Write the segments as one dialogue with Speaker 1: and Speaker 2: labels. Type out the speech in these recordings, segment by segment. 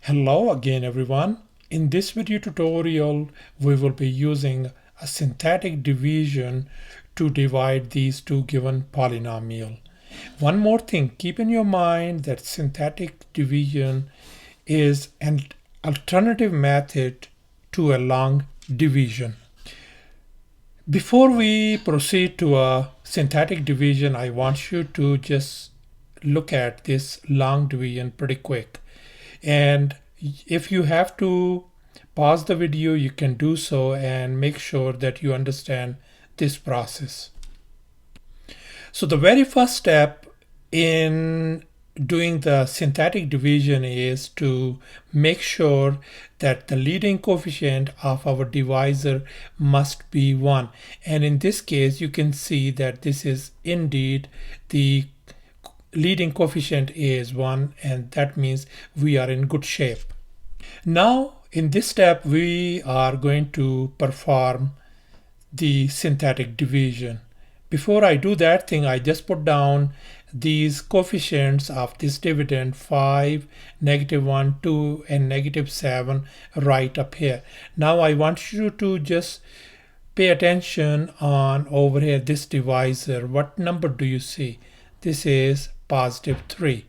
Speaker 1: Hello again everyone. In this video tutorial we will be using a syntactic division to divide these two given polynomial. One more thing, keep in your mind that syntactic division is an alternative method to a long division. Before we proceed to a syntactic division, I want you to just look at this long division pretty quick. And if you have to pause the video, you can do so and make sure that you understand this process. So the very first step in doing the syntactic division is to make sure that the leading coefficient of our divisor must be 1. And in this case, you can see that this is indeed the leading coefficient is 1, and that means we are in good shape. Now in this step we are going to perform the syntactic division. Before I do that thing, I just put down these coefficients of this dividend 5, -1, 2 and -7 right up here. Now I want you to just pay attention on over here this divisor. What number do you see? This is +3,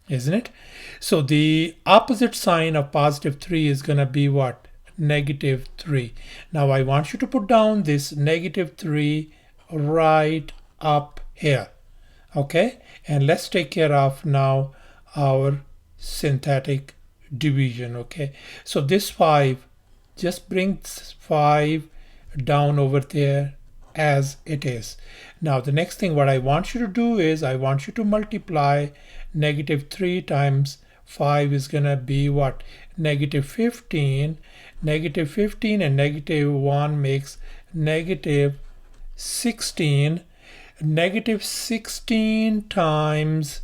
Speaker 1: isn't it? So the opposite sign of +3 is going to be what? -3. Now I want you to put down this -3 right up here. Okay, and let's take care of now our syntactic division. Okay, so this 5, just brings 5 down over there as it is. Now the next thing what I want you to do is I want you to multiply -3 times 5 is gonna be what? -15. -15 and -1 makes -16. -16 times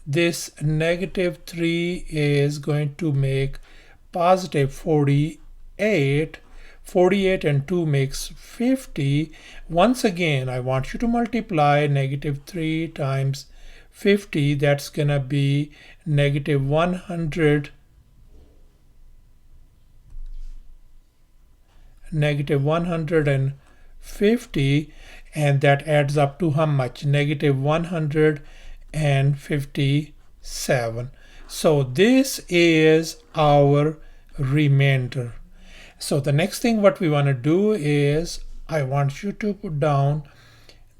Speaker 1: this -3 is going to make +48. 48 and 2 makes 50. Once again, I want you to multiply -3 times 50. That's gonna be -100. -150, and that adds up to how much? -157. So this is our remainder. So the next thing what we want to do is I want you to put down,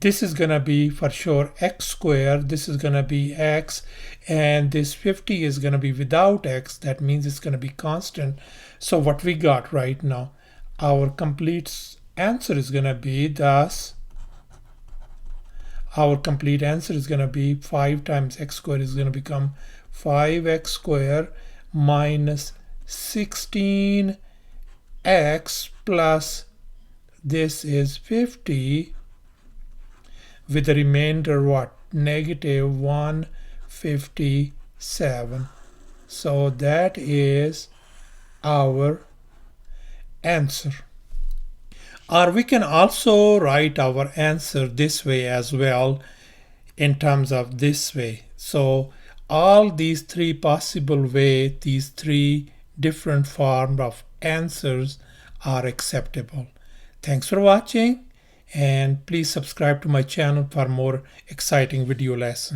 Speaker 1: this is going to be for sure x squared, this is going to be x, and this 50 is going to be without x. That means it's going to be constant. So what we got right now, our complete answer is going to be, thus our complete answer is going to be 5 times x squared is going to become 5x squared minus 16 x plus this is 50 with the remainder what? -157. So that is our answer. Or we can also write our answer this way as well, in terms of this way. So all these three possible ways, these three different forms of answers are acceptable. Thanks for watching, and please subscribe to my channel for more exciting video lessons.